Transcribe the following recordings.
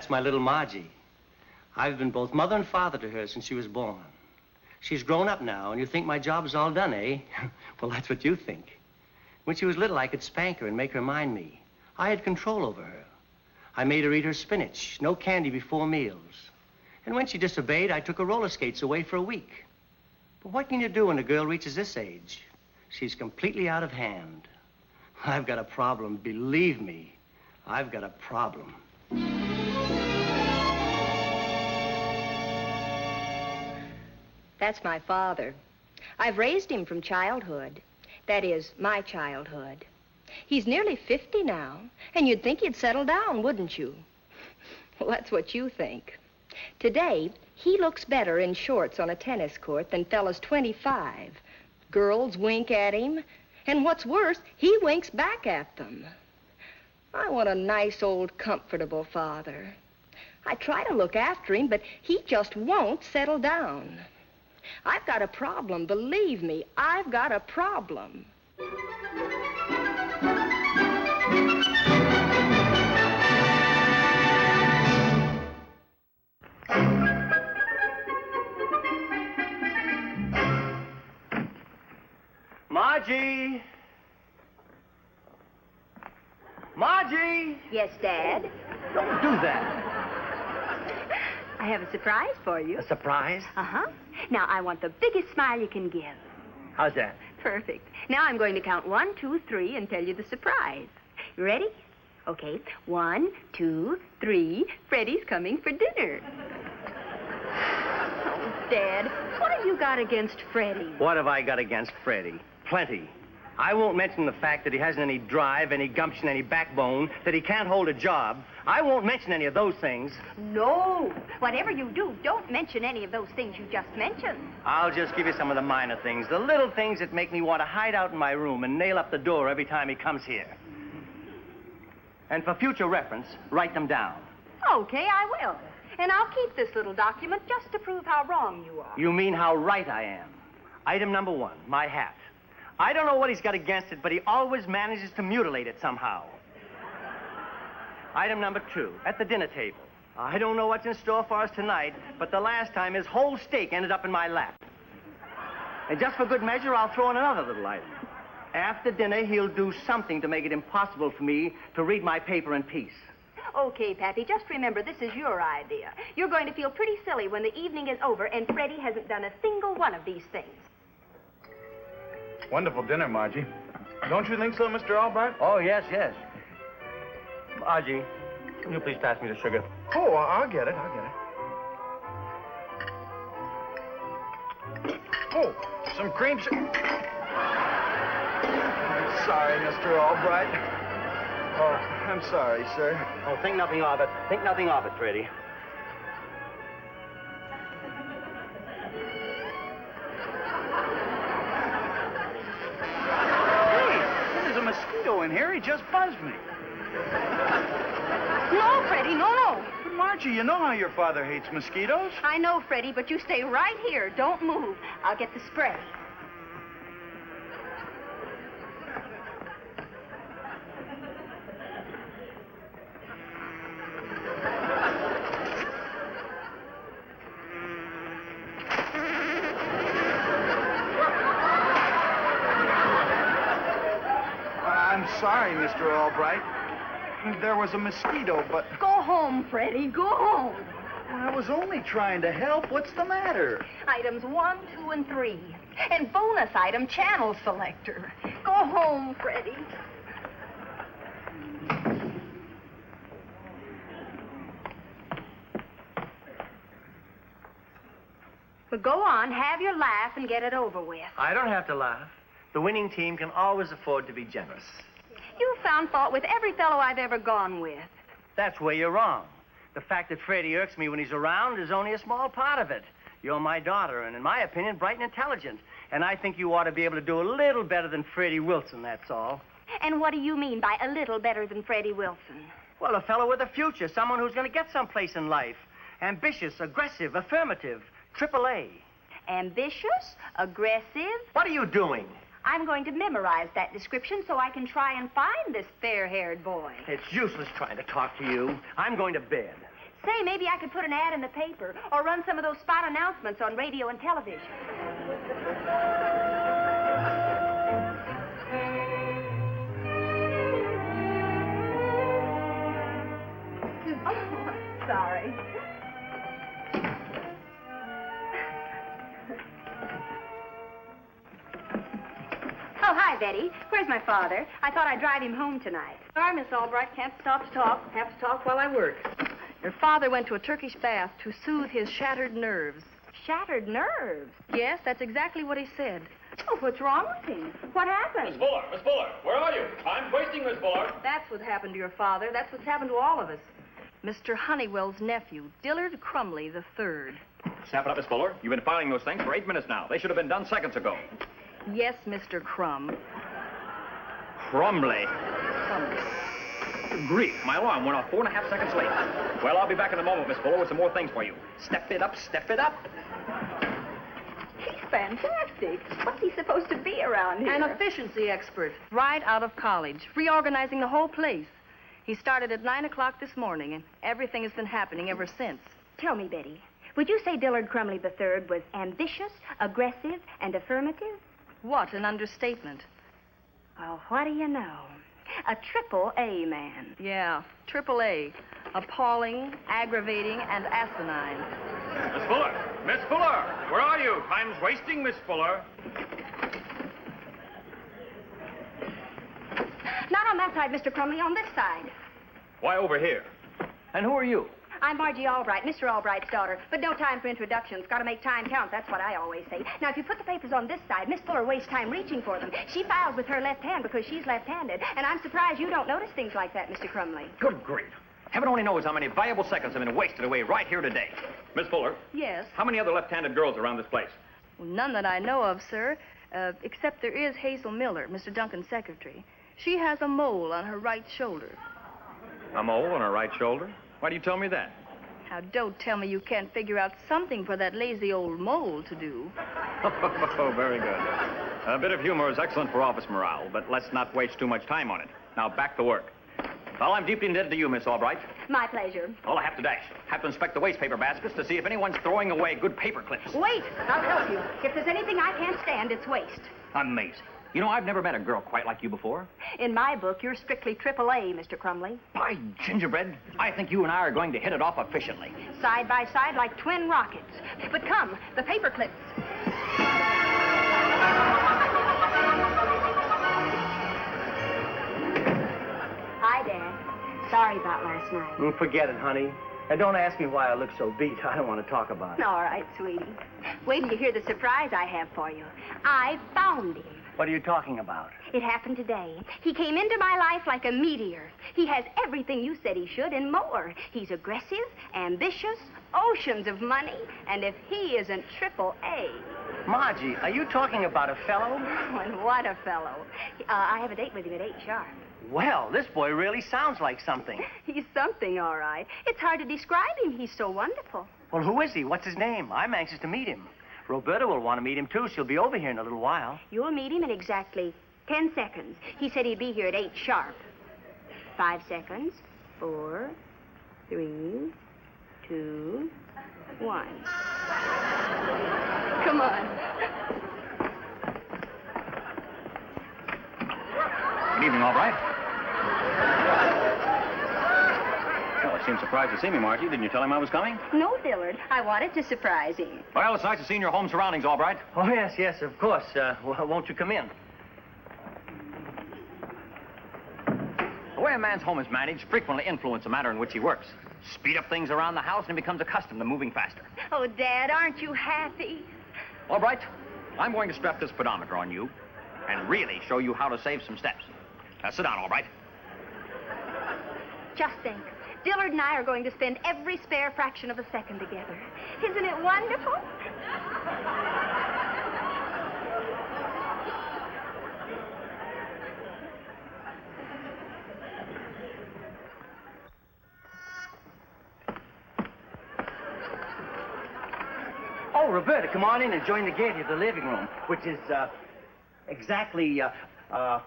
That's my little Margie. I've been both mother and father to her since she was born. She's grown up now, and you think my job is all done, eh? Well, that's what you think. When she was little, I could spank her and make her mind me. I had control over her. I made her eat her spinach, no candy before meals. And when she disobeyed, I took her roller skates away for a week. But what can you do when a girl reaches this age? She's completely out of hand. I've got a problem, believe me. I've got a problem. That's my father. I've raised him from childhood. That is, my childhood. He's nearly 50 now, and you'd think he'd settle down, wouldn't you? Well, that's what you think. Today, he looks better in shorts on a tennis court than fellas 25. Girls wink at him, and what's worse, he winks back at them. I want a nice, old, comfortable father. I try to look after him, but he just won't settle down. I've got a problem, believe me, I've got a problem. Margie! Margie! Yes, Dad? Don't do that. I have a surprise for you. A surprise? Uh-huh. Now, I want the biggest smile you can give. How's that? Perfect. Now I'm going to count 1, 2, 3 and tell you the surprise. You ready? Okay. 1, 2, 3. Freddie's coming for dinner. Oh, Dad, what have you got against Freddie? What have I got against Freddie? Plenty. I won't mention the fact that he hasn't any drive, any gumption, any backbone, that he can't hold a job. I won't mention any of those things. No. Whatever you do, don't mention any of those things you just mentioned. I'll just give you some of the minor things, the little things that make me want to hide out in my room and nail up the door every time he comes here. And for future reference, write them down. Okay, I will. And I'll keep this little document just to prove how wrong you are. You mean how right I am. Item number 1, my hat. I don't know what he's got against it, but he always manages to mutilate it somehow. Item number 2, at the dinner table. I don't know what's in store for us tonight, but the last time his whole steak ended up in my lap. And just for good measure, I'll throw in another little item. After dinner, he'll do something to make it impossible for me to read my paper in peace. Okay, Pappy, just remember, this is your idea. You're going to feel pretty silly when the evening is over and Freddie hasn't done a single one of these things. Wonderful dinner, Margie. Don't you think so, Mr. Albright? Oh, yes, yes. Margie, can you please pass me the sugar? Oh, I'll get it. Oh, some cream sugar. Sorry, Mr. Albright. Oh, I'm sorry, sir. Oh, think nothing of it. Think nothing of it, Freddie. In here, he just buzzed me. No, Freddie, no. But Margie, you know how your father hates mosquitoes. I know, Freddie, but you stay right here. Don't move. I'll get the spray. Sorry, Mr. Albright. There was a mosquito, but... Go home, Freddie. Go home. I was only trying to help. What's the matter? Items 1, 2, and 3. And bonus item, channel selector. Go home, Freddie. Well, go on, have your laugh and get it over with. I don't have to laugh. The winning team can always afford to be generous. You found fault with every fellow I've ever gone with. That's where you're wrong. The fact that Freddie irks me when he's around is only a small part of it. You're my daughter, and in my opinion, bright and intelligent. And I think you ought to be able to do a little better than Freddie Wilson, that's all. And what do you mean by a little better than Freddie Wilson? Well, a fellow with a future, someone who's going to get someplace in life. Ambitious, aggressive, affirmative, AAA. Ambitious, aggressive. What are you doing? I'm going to memorize that description so I can try and find this fair-haired boy. It's useless trying to talk to you. I'm going to bed. Say, maybe I could put an ad in the paper or run some of those spot announcements on radio and television. Oh, sorry. Oh, hi, Betty. Where's my father? I thought I'd drive him home tonight. Sorry, Miss Albright. Can't stop to talk. Have to talk while I work. Your father went to a Turkish bath to soothe his shattered nerves. Shattered nerves? Yes, that's exactly what he said. Oh, what's wrong with him? What happened? Miss Fuller, where are you? Time's wasting, Miss Fuller. That's what happened to your father. That's what's happened to all of us. Mr. Honeywell's nephew, Dillard Crumley III. Snap it up, Miss Fuller. You've been filing those things for 8 minutes now. They should have been done seconds ago. Yes, Mr. Crumb. Crumley. Crumley. Good grief, my alarm went off 4.5 seconds late. Well, I'll be back in a moment, Miss Fuller, with some more things for you. Step it up, step it up. He's fantastic. What's he supposed to be around here? An efficiency expert, right out of college, reorganizing the whole place. He started at 9 o'clock this morning, and everything has been happening ever since. Tell me, Betty, would you say Dillard Crumley III was ambitious, aggressive, and affirmative? What an understatement. Oh, what do you know? A triple-A man. Yeah, AAA. Appalling, aggravating, and asinine. Miss Fuller! Miss Fuller! Where are you? Time's wasting, Miss Fuller. Not on that side, Mr. Crumley, on this side. Why over here? And who are you? I'm Margie Albright, Mr. Albright's daughter, but no time for introductions. Got to make time count, that's what I always say. Now, if you put the papers on this side, Miss Fuller wastes time reaching for them. She filed with her left hand because she's left-handed, and I'm surprised you don't notice things like that, Mr. Crumley. Good grief. Heaven only knows how many valuable seconds have been wasted away right here today. Miss Fuller? Yes? How many other left-handed girls around this place? Well, none that I know of, sir, except there is Hazel Miller, Mr. Duncan's secretary. She has a mole on her right shoulder. A mole on her right shoulder? Why do you tell me that? Now, don't tell me you can't figure out something for that lazy old mole to do. Oh, very good. A bit of humor is excellent for office morale, but let's not waste too much time on it. Now, back to work. Well, I'm deeply indebted to you, Miss Albright. My pleasure. All I have to dash. Have to inspect the waste paper baskets to see if anyone's throwing away good paper clips. Wait, I'll help you. If there's anything I can't stand, it's waste. Amazing. You know, I've never met a girl quite like you before. In my book, you're strictly AAA, Mr. Crumley. By gingerbread, I think you and I are going to hit it off efficiently. Side by side like twin rockets. But come, the paper clips. Hi, Dad. Sorry about last night. Forget it, honey. And don't ask me why I look so beat. I don't want to talk about it. All right, sweetie. Wait till you hear the surprise I have for you. I found him. What are you talking about? It happened today. He came into my life like a meteor. He has everything you said he should and more. He's aggressive, ambitious, oceans of money, and if he isn't AAA. Margie, are you talking about a fellow? Oh, and what a fellow. I have a date with him at 8 sharp. Well, this boy really sounds like something. He's something, all right. It's hard to describe him. He's so wonderful. Well, who is he? What's his name? I'm anxious to meet him. Roberta will want to meet him, too. She'll be over here in a little while. You'll meet him in exactly 10 seconds. He said he'd be here at 8 sharp. 5 seconds. 4, 3, 2, 1. Come on. Good evening, Albright. Well, he seemed surprised to see me, Margie. Didn't you tell him I was coming? No, Dillard. I wanted to surprise him. Well, it's nice to see you in your home surroundings, Albright. Oh, yes, of course. Won't you come in? The way a man's home is managed frequently influences the manner in which he works. Speed up things around the house, and he becomes accustomed to moving faster. Oh, Dad, aren't you happy? Albright, I'm going to strap this pedometer on you and really show you how to save some steps. Now, sit down, Albright. Just think. Dillard and I are going to spend every spare fraction of a second together. Isn't it wonderful? Oh, Roberta, come on in and join the gaiety of the living room, which is exactly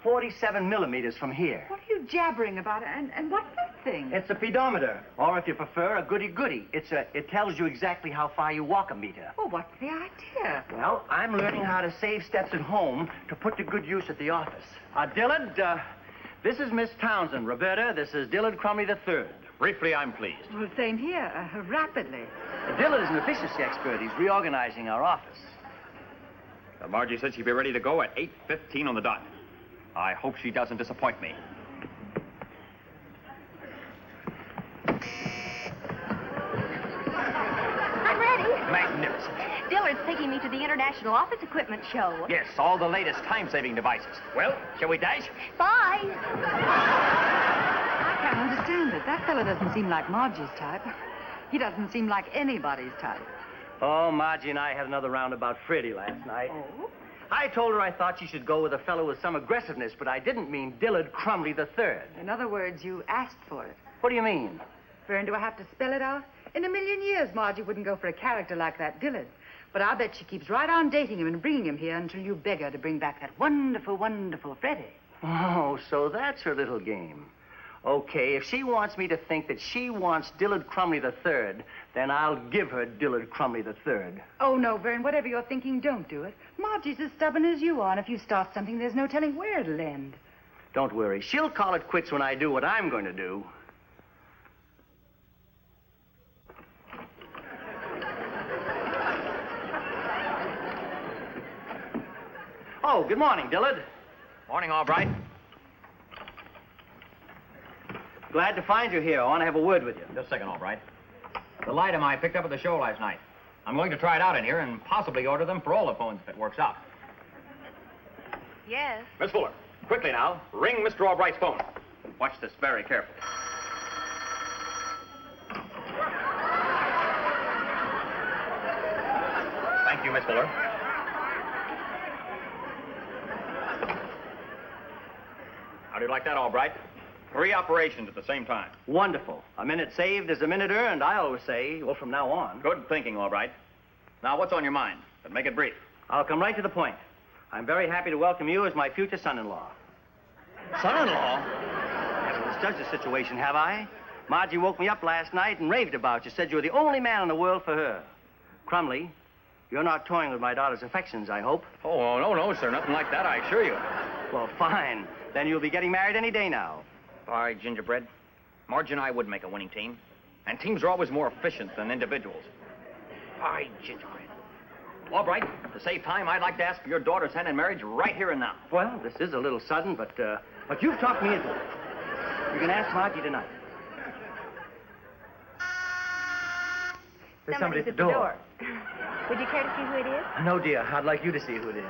47 millimeters from here. What are you jabbering about? And what thing? It's a pedometer, or if you prefer, a goody-goody. It tells you exactly how far you walk a meter. Well, what's the idea? Well, I'm learning how to save steps at home to put to good use at the office. Dillard, this is Miss Townsend. Roberta, this is Dillard Crumley III. Briefly, I'm pleased. Well, same here, rapidly. Dillard is an efficiency expert. He's reorganizing our office. Margie said she'd be ready to go at 8:15 on the dot. I hope she doesn't disappoint me. I'm ready. Magnificent. Dillard's taking me to the International Office Equipment Show. Yes, all the latest time-saving devices. Well, shall we dash? Bye. I can't understand it. That fellow doesn't seem like Margie's type. He doesn't seem like anybody's type. Oh, Margie and I had another round about Freddie last night. Oh? I told her I thought she should go with a fellow with some aggressiveness, but I didn't mean Dillard Crumley III. In other words, you asked for it. What do you mean? Vern, do I have to spell it out? In a million years, Margie wouldn't go for a character like that Dillard. But I'll bet she keeps right on dating him and bringing him here until you beg her to bring back that wonderful, wonderful Freddie. Oh, so that's her little game. Okay, if she wants me to think that she wants Dillard Crumley III, then I'll give her Dillard Crumley III. Oh, no, Vern, whatever you're thinking, don't do it. Margie's as stubborn as you are, and if you start something, there's no telling where it'll end. Don't worry. She'll call it quits when I do what I'm going to do. Oh, good morning, Dillard. Morning, Albright. Glad to find you here. I want to have a word with you. Just a second, Albright. The lightem I picked up at the show last night. I'm going to try it out in here and possibly order them for all the phones if it works out. Yes. Miss Fuller, quickly now, ring Mr. Albright's phone. Watch this very carefully. Thank you, Miss Fuller. How do you like that, Albright? 3 operations at the same time. Wonderful. A minute saved is a minute earned, I always say. Well, from now on. Good thinking, Albright. Now, what's on your mind? But make it brief. I'll come right to the point. I'm very happy to welcome you as my future son-in-law. Son-in-law? Haven't misjudged the situation, have I? Margie woke me up last night and raved about you. Said you were the only man in the world for her. Crumley, you're not toying with my daughter's affections, I hope. Oh, no, sir. Nothing like that, I assure you. Well, fine. Then you'll be getting married any day now. All right, Gingerbread. Margie and I would make a winning team. And teams are always more efficient than individuals. All right, Gingerbread. Albright, to save time, I'd like to ask for your daughter's hand in marriage right here and now. Well, this is a little sudden, but you've talked me into it. You can ask Margie tonight. There's somebody at the door. Would you care to see who it is? No, dear. I'd like you to see who it is.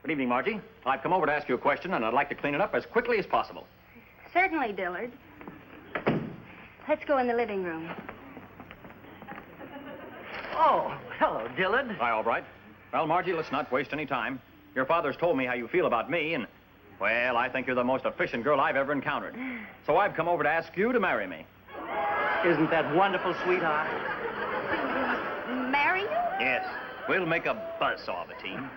Good evening, Margie. I've come over to ask you a question, and I'd like to clean it up as quickly as possible. Certainly, Dillard. Let's go in the living room. Oh, hello, Dillard. Hi, Albright. Well, Margie, let's not waste any time. Your father's told me how you feel about me, and, well, I think you're the most efficient girl I've ever encountered. So I've come over to ask you to marry me. Isn't that wonderful, sweetheart? Marry you? Yes. We'll make a buzzsaw of a team.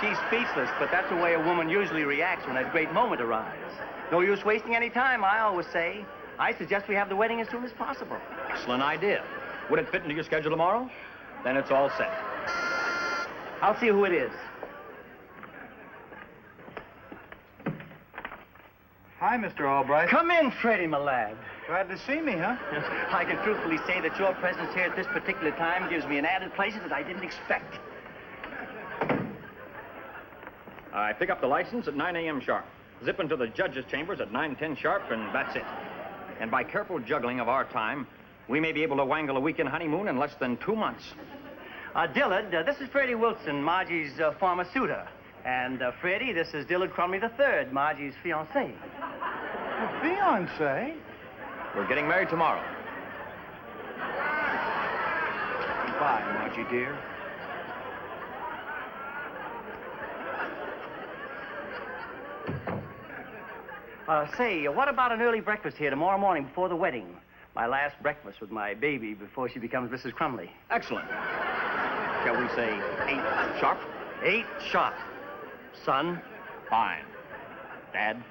She's speechless, but that's the way a woman usually reacts when that great moment arrives. No use wasting any time, I always say. I suggest we have the wedding as soon as possible. Excellent idea. Would it fit into your schedule tomorrow? Then it's all set. I'll see who it is. Hi, Mr. Albright. Come in, Freddie, my lad. Glad to see me, huh? I can truthfully say that your presence here at this particular time gives me an added pleasure that I didn't expect. I pick up the license at 9 a.m. sharp. Zip into the judge's chambers at 9:10 sharp, and that's it. And by careful juggling of our time, we may be able to wangle a weekend honeymoon in less than 2 months. Dillard, this is Freddie Wilson, Margie's former suitor. And, Freddie, this is Dillard Crumley III, Margie's fiancé. Fiancé? We're getting married tomorrow. Goodbye, Margie, dear. Say, what about an early breakfast here tomorrow morning before the wedding? My last breakfast with my baby before she becomes Mrs. Crumley. Excellent. Shall we say 8 sharp? 8 sharp. Son. Fine. Dad?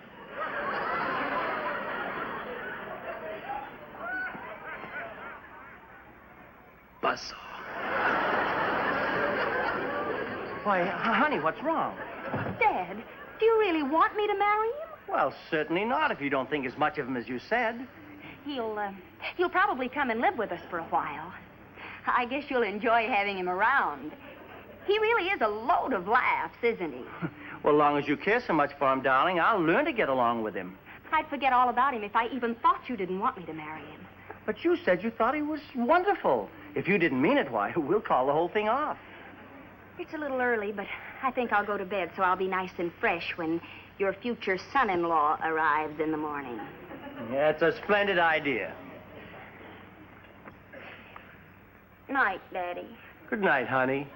Buzzsaw. Why, honey, what's wrong? Dad, do you really want me to marry him? Well, certainly not if you don't think as much of him as you said. He'll probably come and live with us for a while. I guess you'll enjoy having him around. He really is a load of laughs, isn't he? Well, as long as you care so much for him, darling, I'll learn to get along with him. I'd forget all about him if I even thought you didn't want me to marry him. But you said you thought he was wonderful. If you didn't mean it, why, we'll call the whole thing off. It's a little early, but I think I'll go to bed so I'll be nice and fresh when your future son-in-law arrives in the morning. Yeah, it's a splendid idea. Night, Daddy. Good night, honey.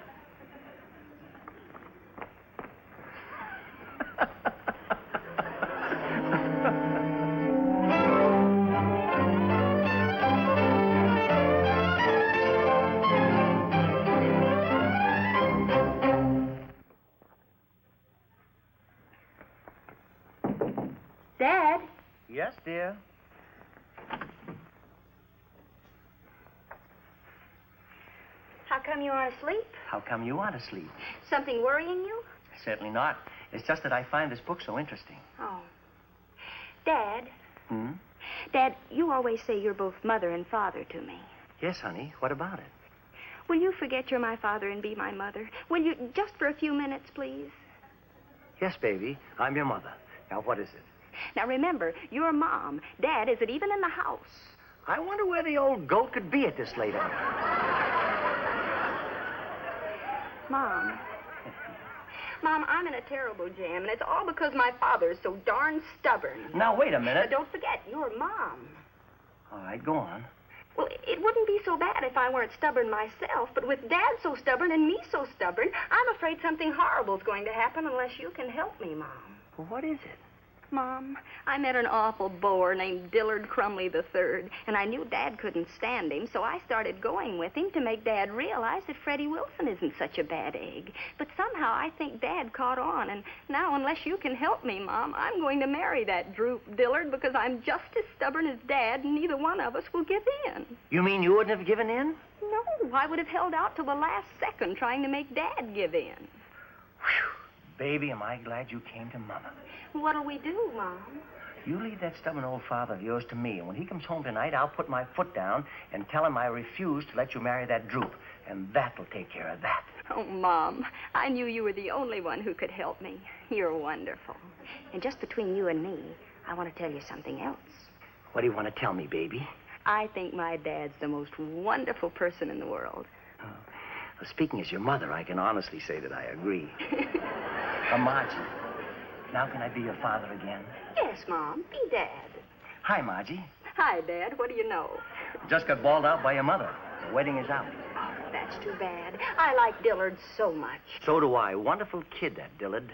Dad? Yes, dear. How come you aren't asleep? How come you aren't asleep? Something worrying you? Certainly not. It's just that I find this book so interesting. Oh. Dad? Hmm? Dad, you always say you're both mother and father to me. Yes, honey. What about it? Will you forget you're my father and be my mother? Will you, just for a few minutes, please? Yes, baby. I'm your mother. Now, what is it? Now, remember, you're Mom. Dad isn't even in the house. I wonder where the old goat could be at this late hour. Mom. Mom, I'm in a terrible jam, and it's all because my father's so darn stubborn. Now, wait a minute. But don't forget, you're Mom. All right, go on. Well, it wouldn't be so bad if I weren't stubborn myself, but with Dad so stubborn and me so stubborn, I'm afraid something horrible's going to happen unless you can help me, Mom. Well, what is it? Mom, I met an awful bore named Dillard Crumley III, and I knew Dad couldn't stand him, so I started going with him to make Dad realize that Freddie Wilson isn't such a bad egg. But somehow I think Dad caught on, and now unless you can help me, Mom, I'm going to marry that droop Dillard because I'm just as stubborn as Dad, and neither one of us will give in. You mean you wouldn't have given in? No, I would have held out till the last second trying to make Dad give in. Whew. Baby, am I glad you came to Mama. What'll we do, Mom? You leave that stubborn old father of yours to me, and when he comes home tonight, I'll put my foot down and tell him I refuse to let you marry that droop, and that'll take care of that. Oh, Mom, I knew you were the only one who could help me. You're wonderful. And just between you and me, I want to tell you something else. What do you want to tell me, baby? I think my dad's the most wonderful person in the world. Oh. Well, speaking as your mother, I can honestly say that I agree. Margie, now can I be your father again? Yes, Mom. Be Dad. Hi, Margie. Hi, Dad. What do you know? Just got bawled out by your mother. The wedding is out. Oh, that's too bad. I like Dillard so much. So do I. Wonderful kid, that Dillard.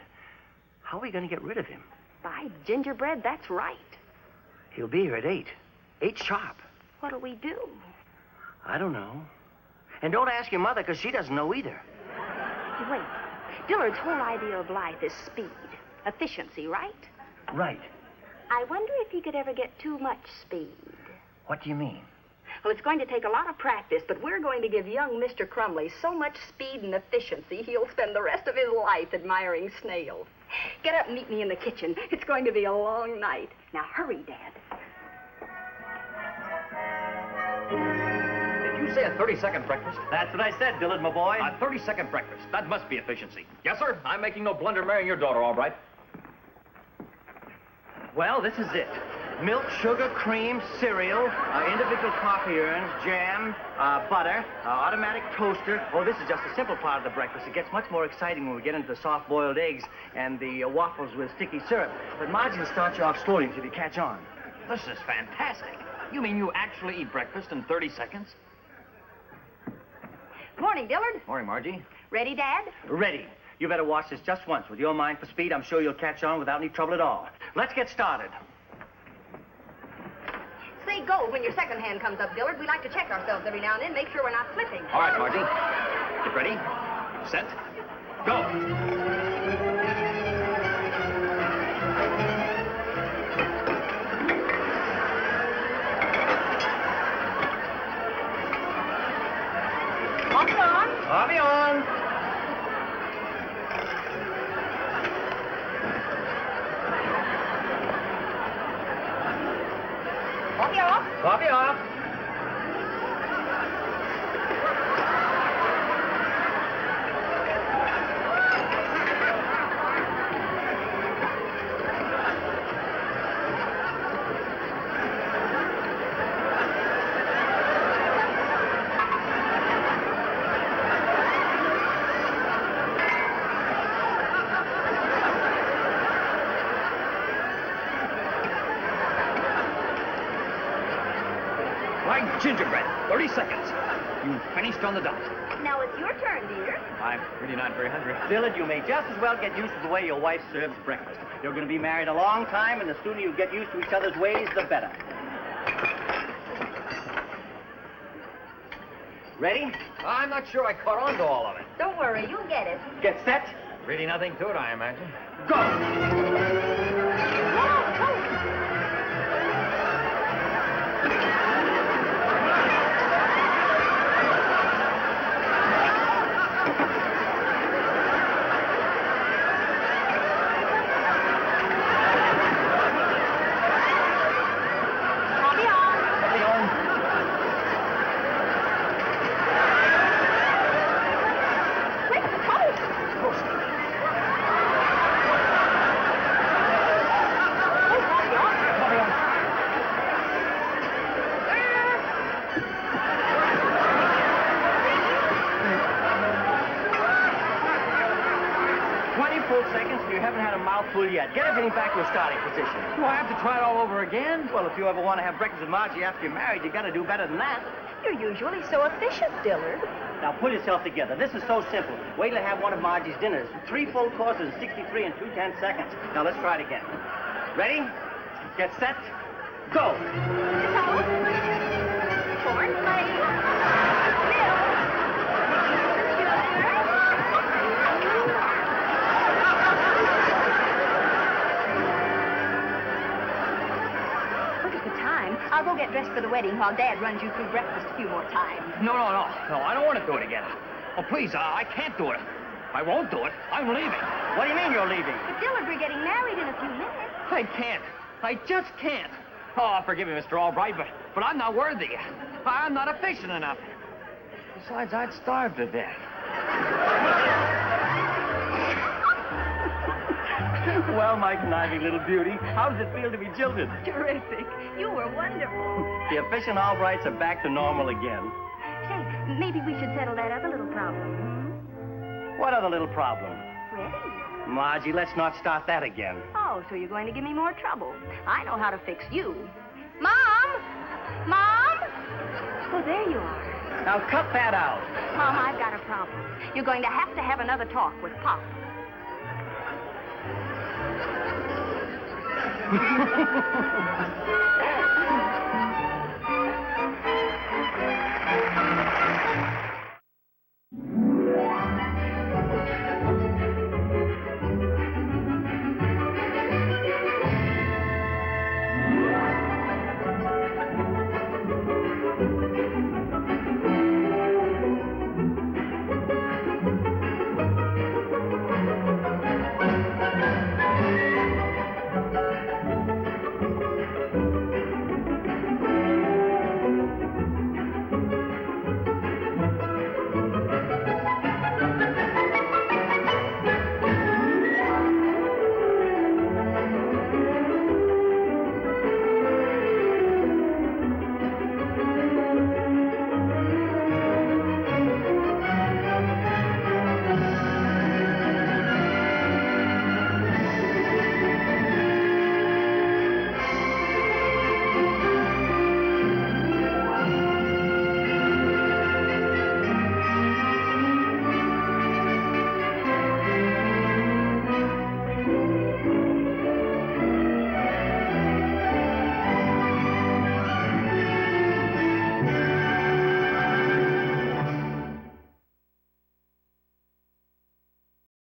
How are we going to get rid of him? By gingerbread, that's right. He'll be here at 8. 8 sharp. What'll we do? I don't know. And don't ask your mother, because she doesn't know either. Wait. Dillard's whole idea of life is speed. Efficiency, right? Right. I wonder if he could ever get too much speed. What do you mean? Well, it's going to take a lot of practice, but we're going to give young Mr. Crumley so much speed and efficiency, he'll spend the rest of his life admiring snails. Get up and meet me in the kitchen. It's going to be a long night. Now, hurry, Dad. Did you say a 30-second breakfast? That's what I said, Dillard, my boy. A 30-second breakfast. That must be efficiency. Yes, sir. I'm making no blunder marrying your daughter, Albright. Well, this is it. Milk, sugar, cream, cereal, individual coffee urns, jam, butter, automatic toaster. Oh, this is just a simple part of the breakfast. It gets much more exciting when we get into the soft-boiled eggs and the waffles with sticky syrup. But Margie will start you off slowly until you catch on. This is fantastic. You mean you actually eat breakfast in 30 seconds? Morning, Dillard. Morning, Margie. Ready, Dad? Ready. You better watch this just once. With your mind for speed, I'm sure you'll catch on without any trouble at all. Let's get started. Say go when your second hand comes up, Dillard. We like to check ourselves every now and then, make sure we're not slipping. All right, Margie. Get ready. Set. Coffee on. Coffee off. Coffee off. Like gingerbread. 30 seconds. You finished on the dot. Now it's your turn, dear. I'm really not very hungry. Dillard, you may just as well get used to the way your wife serves breakfast. You're going to be married a long time, and the sooner you get used to each other's ways, the better. Ready? I'm not sure I caught on to all of it. Don't worry, you'll get it. Get set. Really nothing to it, I imagine. Go! Yet. Get everything back to a starting position. Do I have to try it all over again? Well, if you ever want to have breakfast with Margie after you're married, you got to do better than that. You're usually so efficient, Dillard. Now, pull yourself together. This is so simple. Wait till I have one of Margie's dinners. 3 full courses, 63 and 2/10 seconds. Now, let's try it again. Ready? Get set. Go! Corn flakes. I'll go get dressed for the wedding while Dad runs you through breakfast a few more times. No, I don't want to do it again. Oh, please, I can't do it. I won't do it. I'm leaving. What do you mean you're leaving? But Dillard, we're getting married in a few minutes. I can't. I just can't. Oh, forgive me, Mr. Albright, but I'm not worthy. I'm not efficient enough. Besides, I'd starve to death. Well, my conniving little beauty, how does it feel to be jilted? Terrific. You were wonderful. The efficient Albrights are back to normal again. Say, maybe we should settle that other little problem, What other little problem? Freddie. Margie, let's not start that again. Oh, so you're going to give me more trouble. I know how to fix you. Mom! Mom! Oh, there you are. Now, cut that out. Mom, I've got a problem. You're going to have another talk with Pop.